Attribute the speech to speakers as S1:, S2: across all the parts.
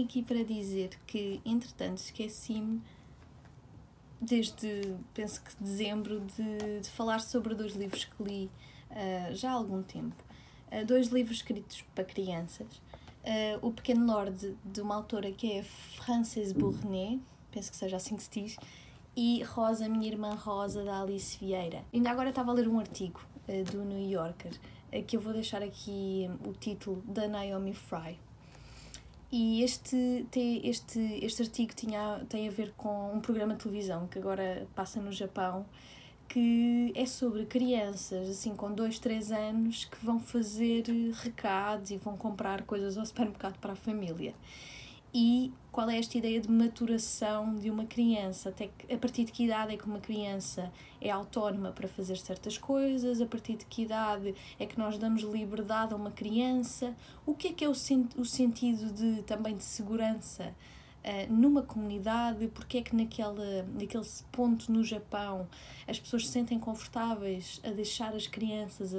S1: aqui para dizer que, entretanto, esqueci-me, penso que dezembro, de falar sobre 2 livros que li já há algum tempo. 2 livros escritos para crianças. O Pequeno Lorde, de uma autora que é Frances Bournet, penso que seja assim que se diz, e Rosa, Minha Irmã Rosa, da Alice Vieira. Ainda agora estava a ler um artigo do New Yorker, que eu vou deixar aqui o título, da Naomi Fry. E este artigo tem a ver com um programa de televisão que agora passa no Japão, que é sobre crianças assim com 2, 3 anos que vão fazer recados e vão comprar coisas ao supermercado para a família. E qual é esta ideia de maturação de uma criança? Até que, a partir de que idade é que uma criança é autónoma para fazer certas coisas? A partir de que idade é que nós damos liberdade a uma criança? O que é o sentido também de segurança numa comunidade? Porque é que naquele ponto no Japão as pessoas se sentem confortáveis a deixar as crianças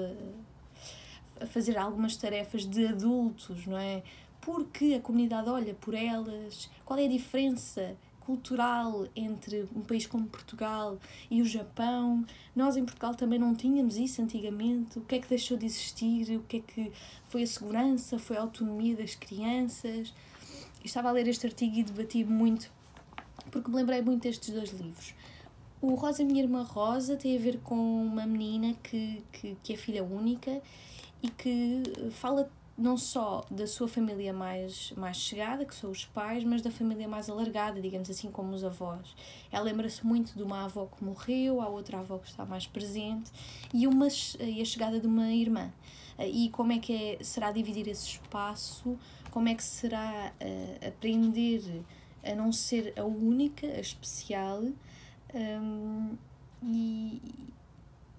S1: a fazer algumas tarefas de adultos, não é? Porque a comunidade olha por elas. Qual é a diferença cultural entre um país como Portugal e o Japão? Nós em Portugal também não tínhamos isso antigamente. O que é que deixou de existir? O que é que foi a segurança? Foi a autonomia das crianças? Eu estava a ler este artigo e debati muito, porque me lembrei muito destes 2 livros. O Rosa, Minha Irmã Rosa tem a ver com uma menina que é filha única e que fala não só da sua família mais chegada, que são os pais, mas da família mais alargada, digamos assim, como os avós. Ela lembra-se muito de uma avó que morreu, a outra avó que está mais presente, e a chegada de uma irmã. E como é que será dividir esse espaço, como é que será aprender a não ser a única, a especial, e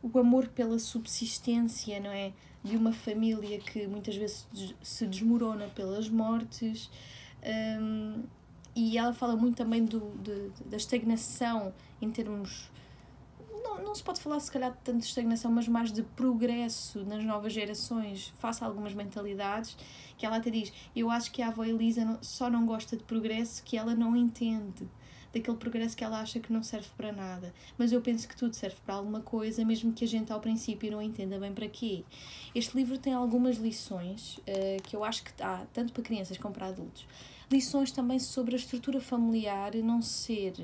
S1: o amor pela subsistência, não é? De uma família que muitas vezes se desmorona pelas mortes, e ela fala muito também da estagnação em termos... Não se pode falar se calhar tanto de estagnação, mas mais de progresso nas novas gerações face a algumas mentalidades, que ela até diz, eu acho que a avó Elisa só não gosta de progresso que ela não entende, daquele progresso que ela acha que não serve para nada, mas eu penso que tudo serve para alguma coisa, mesmo que a gente ao princípio não entenda bem para quê. Este livro tem algumas lições que eu acho que há, tanto para crianças como para adultos. Lições também sobre a estrutura familiar não ser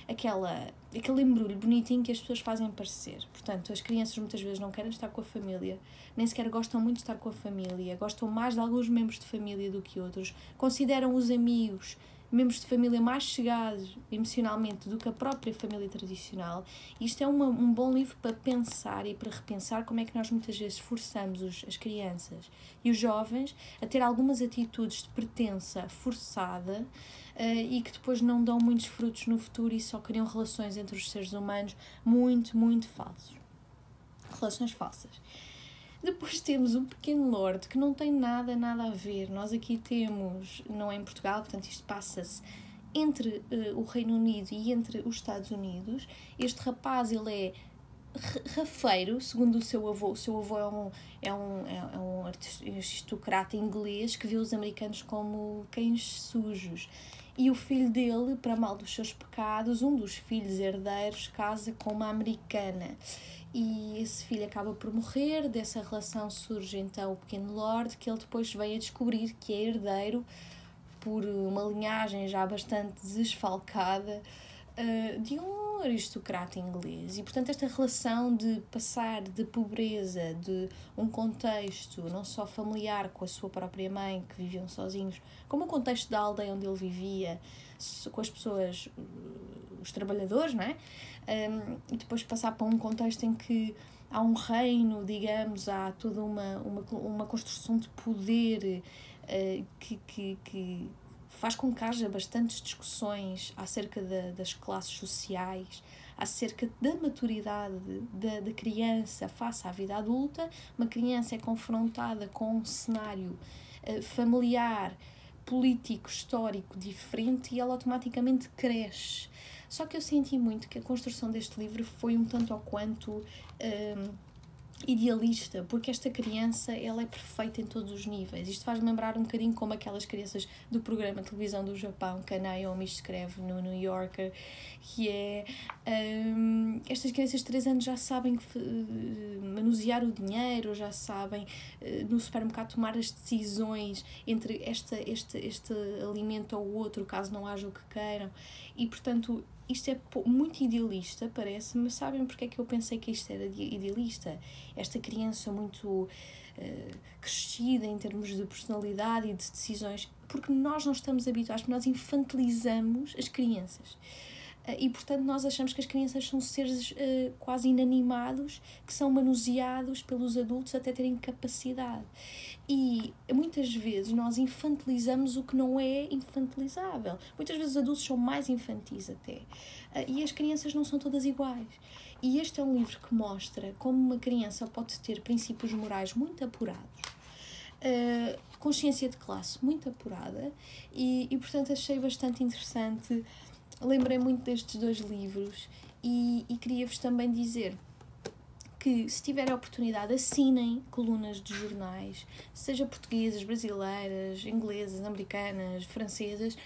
S1: aquele embrulho bonitinho que as pessoas fazem parecer. Portanto, as crianças muitas vezes não querem estar com a família, nem sequer gostam muito de estar com a família, gostam mais de alguns membros de família do que outros, consideram os amigos membros de família mais chegados emocionalmente do que a própria família tradicional. Isto é um bom livro para pensar e para repensar como é que nós muitas vezes forçamos as crianças e os jovens a ter algumas atitudes de pertença forçada e que depois não dão muitos frutos no futuro e só criam relações entre os seres humanos muito, muito falsos. Relações falsas. Depois temos o Pequeno Lorde, que não tem nada a ver. Nós aqui temos, não é em Portugal, portanto isto passa-se entre o Reino Unido e entre os Estados Unidos. Este rapaz, ele é rafeiro, segundo o seu avô. O seu avô é um aristocrata inglês que vê os americanos como cães sujos. E o filho dele, para mal dos seus pecados, um dos filhos herdeiros, casa com uma americana. E esse filho acaba por morrer, dessa relação surge então o Pequeno Lorde, que ele depois vem a descobrir que é herdeiro por uma linhagem já bastante desfalcada de um aristocrata inglês. E portanto esta relação de passar de pobreza, de um contexto não só familiar com a sua própria mãe, que viviam sozinhos, como o contexto da aldeia onde ele vivia, com as pessoas, os trabalhadores, não é? E depois passar para um contexto em que há um reino, digamos, há toda uma construção de poder que faz com que haja bastantes discussões acerca das classes sociais, acerca da maturidade da criança face à vida adulta. Uma criança é confrontada com um cenário familiar, político, histórico diferente e ela automaticamente cresce. Só que eu senti muito que a construção deste livro foi um tanto ou quanto idealista, porque esta criança, ela é perfeita em todos os níveis. Isto faz-me lembrar um bocadinho como aquelas crianças do programa de televisão do Japão que a Naomi escreve no New Yorker, que é estas crianças de 3 anos já sabem manusear o dinheiro, já sabem no supermercado tomar as decisões entre este alimento ou outro, caso não haja o que queiram, e portanto isto é muito idealista, parece-me. Sabem porque é que eu pensei que isto era idealista? Esta criança muito crescida em termos de personalidade e de decisões, porque nós não estamos habituados, porque nós infantilizamos as crianças. E, portanto, nós achamos que as crianças são seres quase inanimados, que são manuseados pelos adultos até terem capacidade. E, muitas vezes, nós infantilizamos o que não é infantilizável. Muitas vezes, os adultos são mais infantis até. E as crianças não são todas iguais. E este é um livro que mostra como uma criança pode ter princípios morais muito apurados, consciência de classe muito apurada, e portanto, achei bastante interessante. Lembrei muito destes 2 livros e queria-vos também dizer que, se tiverem a oportunidade, assinem colunas de jornais, seja portuguesas, brasileiras, inglesas, americanas, francesas,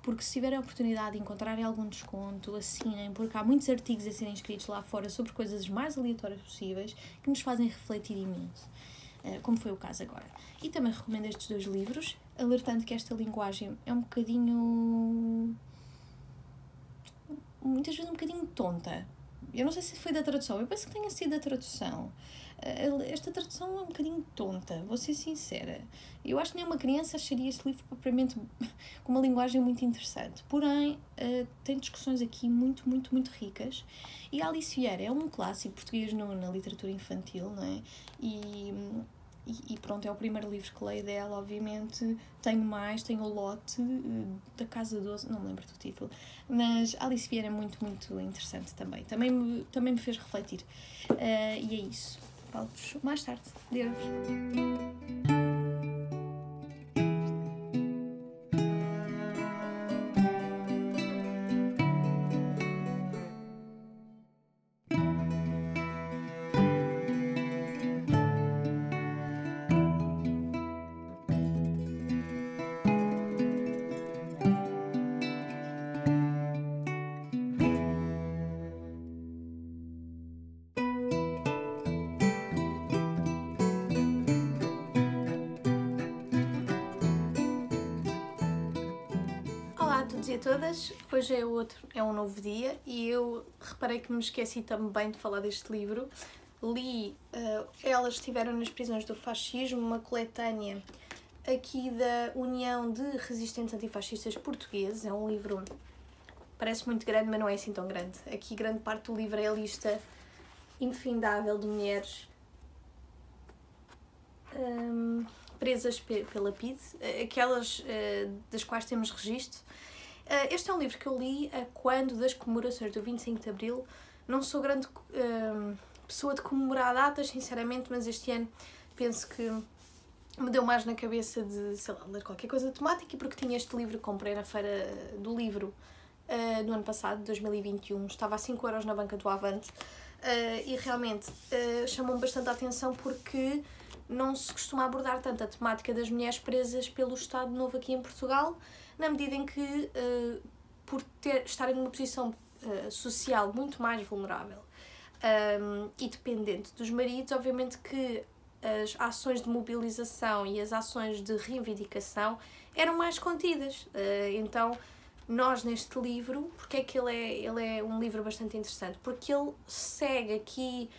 S1: porque se tiverem a oportunidade de encontrarem algum desconto, assinem, porque há muitos artigos a serem escritos lá fora sobre coisas mais aleatórias possíveis que nos fazem refletir imenso, como foi o caso agora. E também recomendo estes 2 livros, alertando que esta linguagem é um bocadinho... muitas vezes um bocadinho tonta. Eu não sei se foi da tradução, eu penso que tenha sido da tradução. Esta tradução é um bocadinho tonta, vou ser sincera. Eu acho que nenhuma criança acharia este livro propriamente com uma linguagem muito interessante. Porém, tem discussões aqui muito, muito, muito ricas. E Alice Vieira é um clássico português na literatura infantil, não é? E pronto, é o primeiro livro que leio dela, obviamente. Tenho o Lote, da Casa Doce, não me lembro do título, mas Alice Vieira é muito, muito interessante também. Também me fez refletir. E é isso. Falo-vos mais tarde. Deus. Olá a todos e a todas, hoje é um novo dia e eu reparei que me esqueci também de falar deste livro. Li Elas Estiveram nas Prisões do Fascismo, uma coletânea aqui da União de Resistentes Antifascistas Portugueses. É um livro, parece muito grande, mas não é assim tão grande. Aqui grande parte do livro é a lista infindável de mulheres presas pela PIDE, aquelas das quais temos registro. Este é um livro que eu li quando das comemorações do 25 de Abril. Não sou grande pessoa de comemorar datas, sinceramente, mas este ano penso que me deu mais na cabeça de, sei lá, ler qualquer coisa temática, e porque tinha este livro que comprei na Feira do Livro no ano passado, 2021, estava a 5€ na banca do Avante, e realmente chamou-me bastante a atenção porque não se costuma abordar tanto a temática das mulheres presas pelo Estado Novo aqui em Portugal, na medida em que, por estarem numa posição social muito mais vulnerável e dependente dos maridos, obviamente que as ações de mobilização e as ações de reivindicação eram mais contidas. Então, nós neste livro, porque é que ele é um livro bastante interessante? Porque ele segue aqui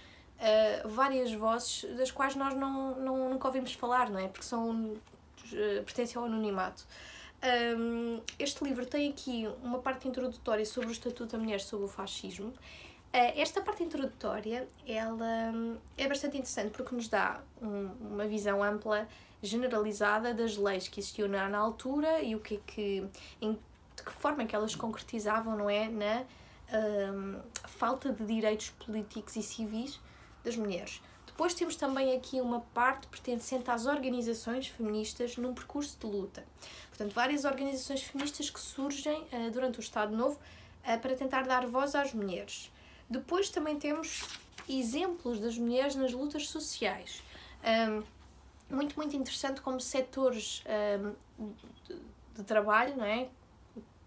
S1: várias vozes das quais nós nunca ouvimos falar, não é? Porque pertencem ao anonimato. Este livro tem aqui uma parte introdutória sobre o Estatuto da Mulher sob o Fascismo. Esta parte introdutória ela é bastante interessante porque nos dá uma visão ampla, generalizada das leis que existiam na altura e de que forma é que elas concretizavam, não é, na falta de direitos políticos e civis das mulheres. Depois temos também aqui uma parte pertencente às organizações feministas num percurso de luta. Portanto, várias organizações feministas que surgem durante o Estado Novo para tentar dar voz às mulheres. Depois também temos exemplos das mulheres nas lutas sociais. Muito interessante como setores de trabalho, não é?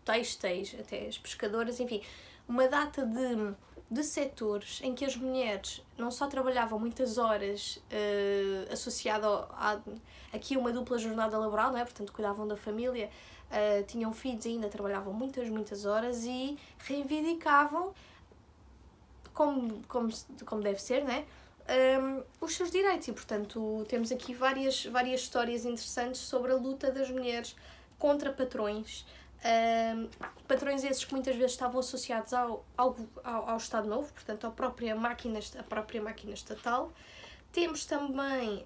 S1: Têxteis, até as pescadoras, enfim, uma data de setores em que as mulheres não só trabalhavam muitas horas associado aqui uma dupla jornada laboral, não é? Portanto, cuidavam da família, tinham filhos ainda, trabalhavam muitas horas e reivindicavam, como deve ser, não é? Os seus direitos. E, portanto, temos aqui várias histórias interessantes sobre a luta das mulheres contra patrões. Patrões esses que muitas vezes estavam associados ao Estado Novo, portanto, à própria máquina estatal. Temos também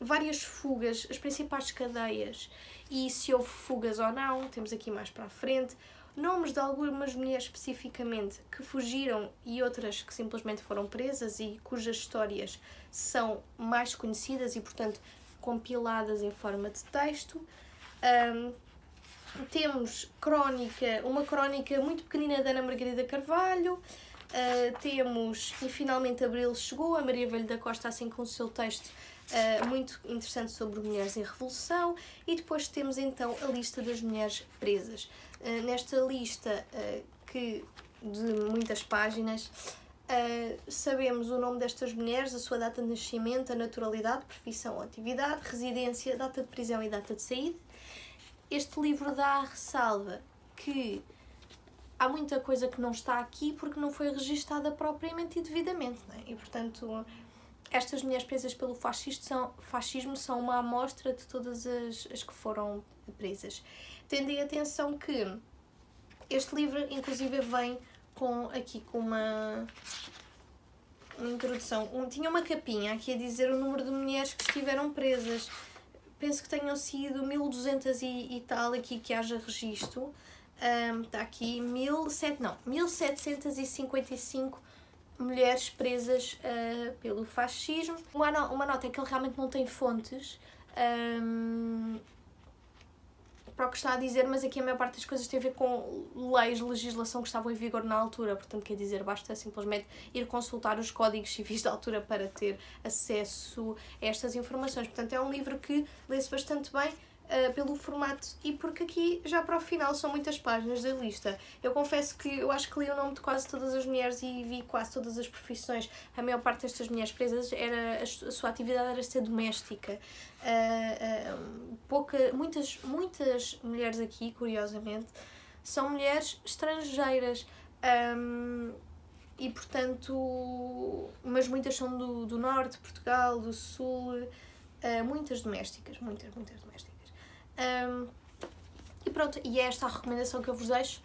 S1: várias fugas, as principais cadeias, e se houve fugas ou não, temos aqui mais para a frente. Nomes de algumas mulheres especificamente que fugiram e outras que simplesmente foram presas e cujas histórias são mais conhecidas e, portanto, compiladas em forma de texto. Temos uma crónica muito pequenina da Ana Margarida Carvalho. Temos, e finalmente Abril chegou, a Maria Velho da Costa, assim com o seu texto muito interessante sobre mulheres em revolução. E depois temos então a lista das mulheres presas. Nesta lista de muitas páginas, sabemos o nome destas mulheres, a sua data de nascimento, a naturalidade, profissão ou atividade, residência, data de prisão e data de saída. Este livro dá a ressalva que há muita coisa que não está aqui porque não foi registada propriamente e devidamente, não é? E, portanto, estas mulheres presas pelo fascismo são uma amostra de todas as que foram presas. Tendo atenção que este livro, inclusive, vem com uma introdução. Tinha uma capinha aqui a dizer o número de mulheres que estiveram presas. Penso que tenham sido 1200 e tal aqui que haja registro. Está aqui 1755 mulheres presas pelo fascismo. Uma nota é que ele realmente não tem fontes para o que está a dizer, mas aqui a maior parte das coisas tem a ver com leis, legislação que estavam em vigor na altura, portanto, quer dizer, basta simplesmente ir consultar os códigos civis da altura para ter acesso a estas informações. Portanto, é um livro que lê-se bastante bem pelo formato e porque aqui já para o final são muitas páginas da lista. Eu confesso que eu acho que li o nome de quase todas as mulheres e vi quase todas as profissões. A maior parte destas mulheres presas a sua atividade era ser doméstica. Muitas mulheres aqui, curiosamente, são mulheres estrangeiras. E portanto, mas muitas são do norte, Portugal, do sul, muitas domésticas, muitas domésticas. E pronto, e é esta a recomendação que eu vos deixo,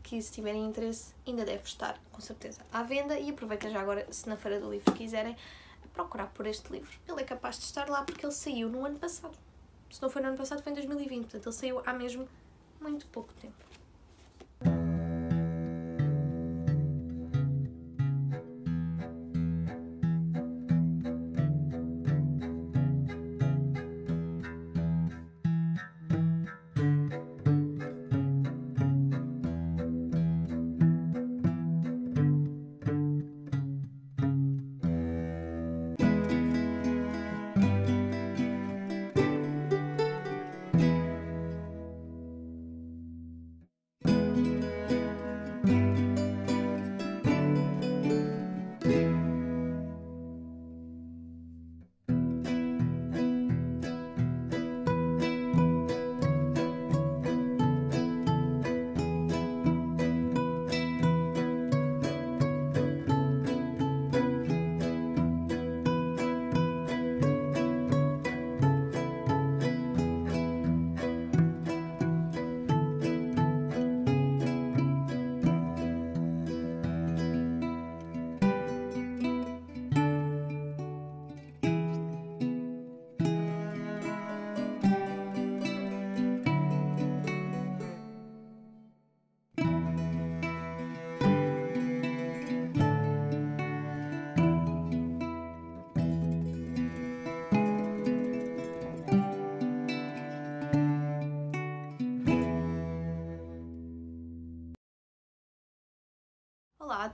S1: que se tiverem interesse ainda deve estar, com certeza, à venda. E aproveita já agora, se na Feira do Livro quiserem, procurar por este livro. Ele é capaz de estar lá porque ele saiu no ano passado. Se não foi no ano passado, foi em 2020, portanto ele saiu há mesmo muito pouco tempo.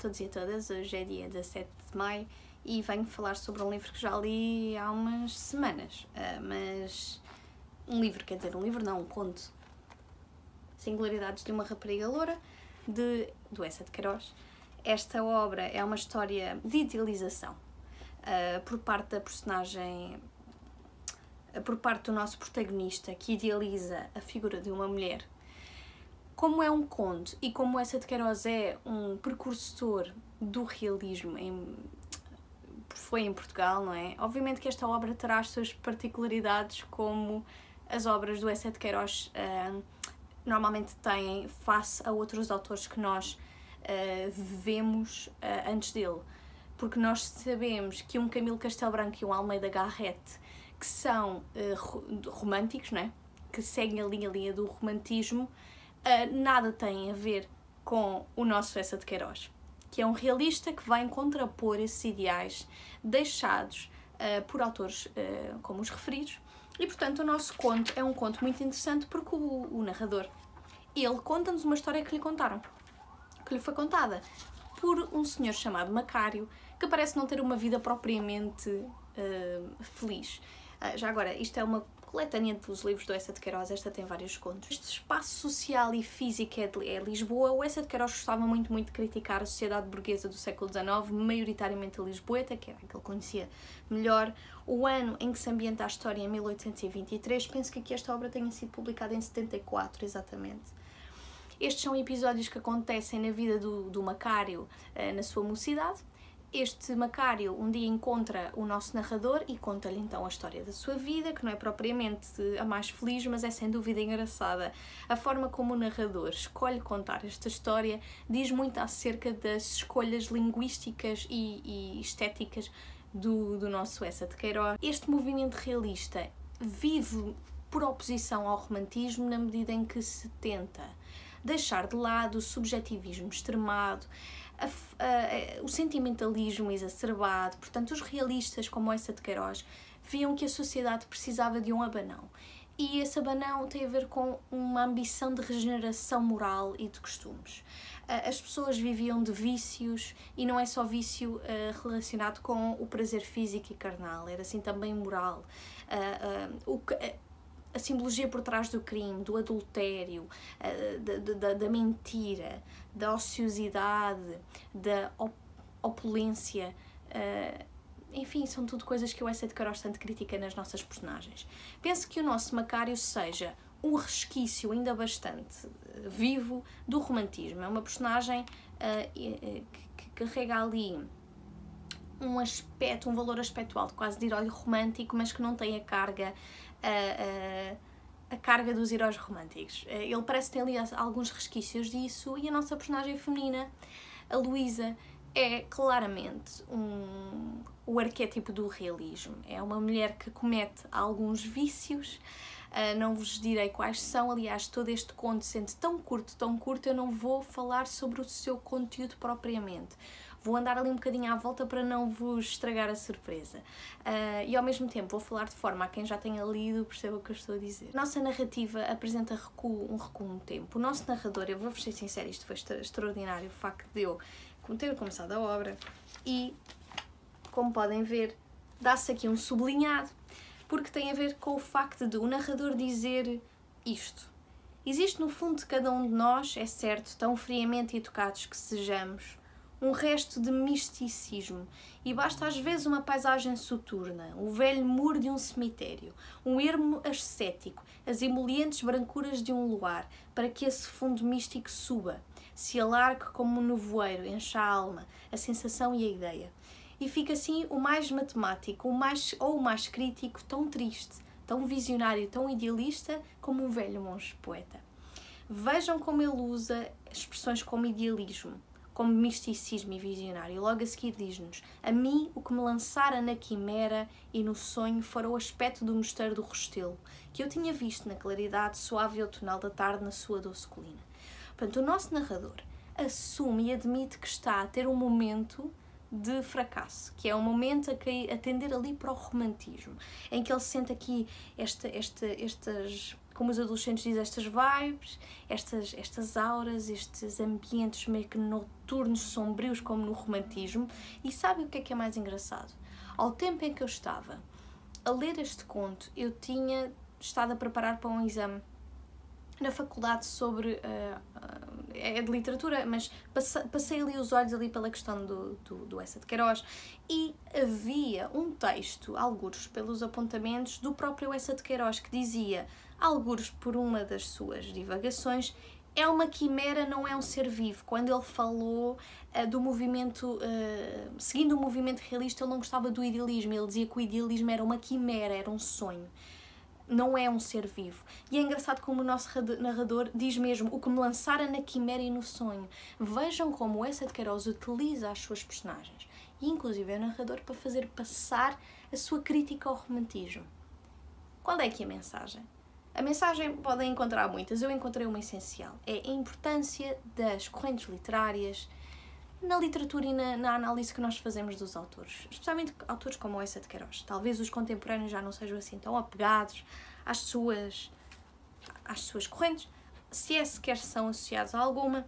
S1: todos e a todas, hoje é dia 17 de maio e venho falar sobre um livro que já li há umas semanas, mas um livro não, um conto, Singularidades de uma Rapariga Loura, do Eça de Queiroz. Esta obra é uma história de idealização por parte da personagem, por parte do nosso protagonista, que idealiza a figura de uma mulher. Como é um conto e como Eça de Queiroz é um precursor do realismo, foi em Portugal, não é? Obviamente que esta obra terá as suas particularidades, como as obras do Eça de Queiroz normalmente têm face a outros autores que nós vemos antes dele. Porque nós sabemos que um Camilo Castelo Branco e um Almeida Garrett, que são românticos, não é? Que seguem a linha do romantismo, nada tem a ver com o nosso Eça de Queiroz, que é um realista que vai contrapor esses ideais deixados por autores como os referidos. E, portanto, o nosso conto é um conto muito interessante porque o narrador, ele conta-nos uma história que lhe contaram, que lhe foi contada por um senhor chamado Macário, que parece não ter uma vida propriamente feliz. Já agora, isto é uma coletânea dos livros do Eça de Queiroz, esta tem vários contos. Este espaço social e físico é Lisboa. O Eça de Queiroz gostava muito de criticar a sociedade burguesa do século XIX, maioritariamente a lisboeta, que era a que ele conhecia melhor. O ano em que se ambienta a história, em 1823, penso que aqui esta obra tenha sido publicada em 74, exatamente. Estes são episódios que acontecem na vida do Macário na sua mocidade. Este Macário um dia encontra o nosso narrador e conta-lhe então a história da sua vida, que não é propriamente a mais feliz, mas é sem dúvida engraçada. A forma como o narrador escolhe contar esta história diz muito acerca das escolhas linguísticas e estéticas do nosso Eça de Queiroz. Este movimento realista vive por oposição ao romantismo na medida em que se tenta deixar de lado o subjetivismo extremado, o sentimentalismo exacerbado. Portanto, os realistas como o Eça de Queiroz viam que a sociedade precisava de um abanão. E esse abanão tem a ver com uma ambição de regeneração moral e de costumes. As pessoas viviam de vícios, e não é só vício relacionado com o prazer físico e carnal, era assim também moral. A simbologia por trás do crime, do adultério, da mentira, da ociosidade, da opulência, enfim, são tudo coisas que o Eça de Queiroz tanto critica nas nossas personagens. Penso que o nosso Macário seja um resquício ainda bastante vivo do romantismo. É uma personagem que carrega ali um aspecto, um valor aspectual quase de herói romântico, mas que não tem a carga dos heróis românticos. Ele parece ter ali alguns resquícios disso, e a nossa personagem feminina, a Luísa, é claramente o arquétipo do realismo. É uma mulher que comete alguns vícios, não vos direi quais são. Aliás, todo este conto, sendo tão curto, eu não vou falar sobre o seu conteúdo propriamente. Vou andar ali um bocadinho à volta para não vos estragar a surpresa. E ao mesmo tempo vou falar de forma a quem já tenha lido perceba o que eu estou a dizer. A nossa narrativa apresenta um recuo no tempo. O nosso narrador, eu vou-vos ser sincera, isto foi extraordinário, o facto de eu ter começado a obra e, como podem ver, dá-se aqui um sublinhado, porque tem a ver com o facto de o narrador dizer isto. Existe no fundo de cada um de nós, é certo, tão friamente educados que sejamos, um resto de misticismo, e basta às vezes uma paisagem soturna, o velho muro de um cemitério, um ermo ascético, as emolientes brancuras de um luar, para que esse fundo místico suba, se alargue como um nevoeiro, encha a alma, a sensação e a ideia. E fica assim o mais matemático, o mais crítico, tão triste, tão visionário, tão idealista como um velho monge poeta. Vejam como ele usa expressões como idealismo, como misticismo e visionário. Logo a seguir diz-nos: a mim o que me lançara na quimera e no sonho fora o aspecto do mosteiro do Restelo, que eu tinha visto na claridade suave e outonal da tarde na sua doce colina. Portanto, o nosso narrador assume e admite que está a ter um momento de fracasso, que é um momento a tender ali para o romantismo, em que ele sente aqui estas como os adolescentes dizem, estas vibes, estas auras, estes ambientes meio que noturnos, sombrios, como no romantismo. E sabe o que é mais engraçado? Ao tempo em que eu estava a ler este conto, eu tinha estado a preparar para um exame na faculdade sobre... é de literatura, mas passei ali os olhos ali pela questão do Eça de Queiroz, e havia um texto, algures pelos apontamentos, do próprio Eça de Queiroz, que dizia, algures por uma das suas divagações, é uma quimera, não é um ser vivo. Quando ele falou do movimento, seguindo o movimento realista, ele não gostava do idealismo, ele dizia que o idealismo era uma quimera, era um sonho. Não é um ser vivo. E é engraçado como o nosso narrador diz mesmo o que me lançara na quimera e no sonho. Vejam como o Eça de Queiroz utiliza as suas personagens, e inclusive é o narrador, para fazer passar a sua crítica ao romantismo. Qual é aqui a mensagem? A mensagem podem encontrar muitas, eu encontrei uma essencial. É a importância das correntes literárias na literatura e na análise que nós fazemos dos autores, especialmente autores como o Eça de Queiroz. Talvez os contemporâneos já não sejam assim tão apegados às suas correntes, se é sequer são associados a alguma.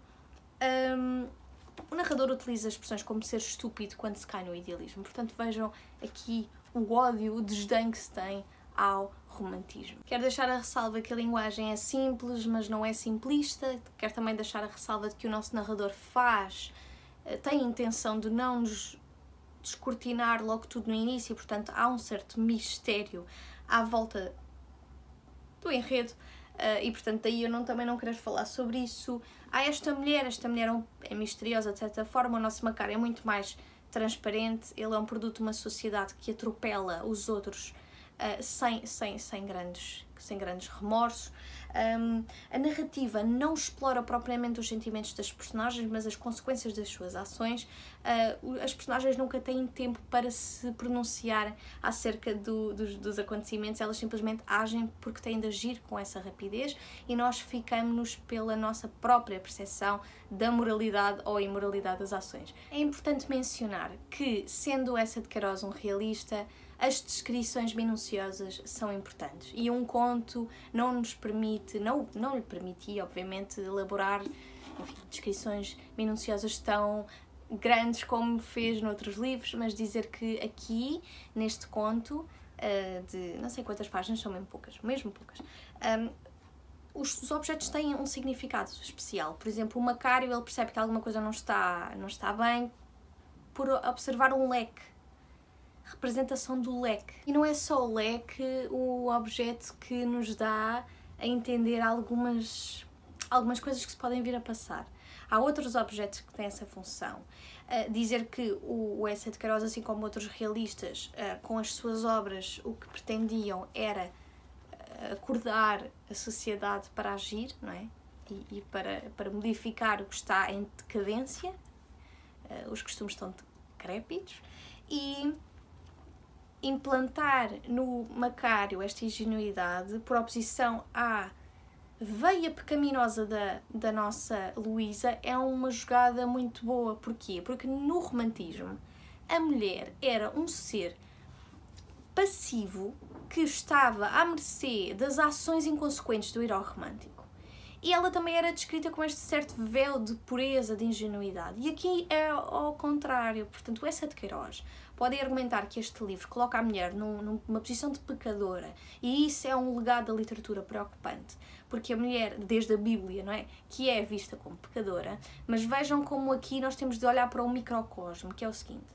S1: O narrador utiliza expressões como ser estúpido quando se cai no idealismo. Portanto, vejam aqui o ódio, o desdém que se tem ao romantismo. Quero deixar a ressalva que a linguagem é simples, mas não é simplista. Quero também deixar a ressalva de que o nosso narrador tem a intenção de não nos descortinar logo tudo no início, e, portanto, há um certo mistério à volta enredo, e portanto daí eu também não quero falar sobre isso. Há esta mulher é misteriosa de certa forma, o nosso Macar é muito mais transparente, ele é um produto de uma sociedade que atropela os outros sem grandes remorsos. A narrativa não explora propriamente os sentimentos das personagens, mas as consequências das suas ações. As personagens nunca têm tempo para se pronunciar acerca dos acontecimentos, elas simplesmente agem porque têm de agir com essa rapidez, e nós ficamos pela nossa própria percepção da moralidade ou imoralidade das ações. É importante mencionar que, sendo o Eça de Queiroz um realista, as descrições minuciosas são importantes, e um conto não lhe permitia, obviamente, elaborar, enfim, descrições minuciosas tão grandes como fez noutros livros, mas dizer que aqui, neste conto, de não sei quantas páginas, são mesmo poucas, os objetos têm um significado especial. Por exemplo, o Macário, ele percebe que alguma coisa não está bem por observar um leque, representação do leque. E não é só o leque o objeto que nos dá a entender algumas coisas que se podem vir a passar. Há outros objetos que têm essa função. Dizer que o Eça de Queiroz, assim como outros realistas, com as suas obras, o que pretendiam era acordar a sociedade para agir, não é? E para modificar o que está em decadência, os costumes estão decrépitos, e implantar no Macário esta ingenuidade por oposição à veia pecaminosa da nossa Luísa é uma jogada muito boa. Porquê? Porque no romantismo a mulher era um ser passivo que estava à mercê das ações inconsequentes do herói romântico. E ela também era descrita com este certo véu de pureza, de ingenuidade. E aqui é ao contrário. Portanto, o Eça de Queiroz pode argumentar que este livro coloca a mulher numa posição de pecadora, e isso é um legado da literatura preocupante, porque a mulher, desde a Bíblia, não é, que é vista como pecadora, mas vejam como aqui nós temos de olhar para um microcosmo, que é o seguinte: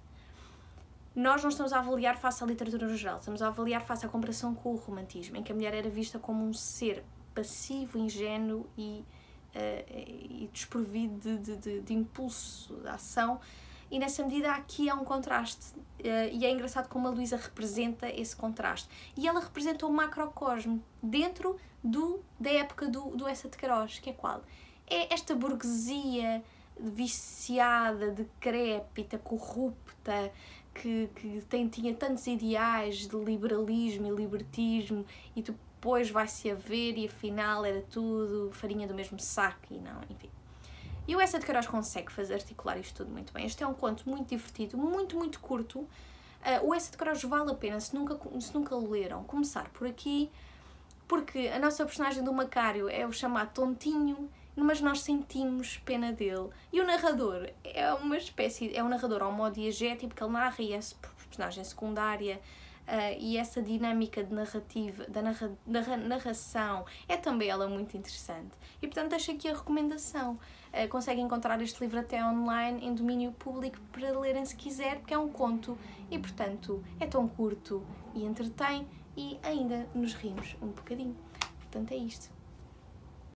S1: nós não estamos a avaliar face à literatura no geral, estamos a avaliar face à comparação com o romantismo, em que a mulher era vista como um ser passivo, ingênuo e desprovido de impulso, de ação, e nessa medida aqui há um contraste, e é engraçado como a Luísa representa esse contraste, e ela representa um macrocosmo dentro da época do Eça de Queiroz, que é qual? É esta burguesia viciada, decrépita, corrupta, que tinha tantos ideais de liberalismo e libertismo, e depois vai-se a ver e afinal era tudo farinha do mesmo saco, e não, enfim. E o Eça de Queiroz consegue articular isto tudo muito bem. Este é um conto muito divertido, muito curto. O Eça de Queiroz vale a pena, se nunca o leram, começar por aqui, porque a nossa personagem do Macário é o chamado tontinho, mas nós sentimos pena dele. E o narrador é uma espécie, é um narrador homodiegético, porque ele narra e é personagem secundária, e essa dinâmica de narrativa, da narração, é também ela muito interessante. E portanto deixo aqui a recomendação. Conseguem encontrar este livro até online, em domínio público, para lerem se quiser, porque é um conto e portanto é tão curto e entretém e ainda nos rimos um bocadinho. Portanto é isto.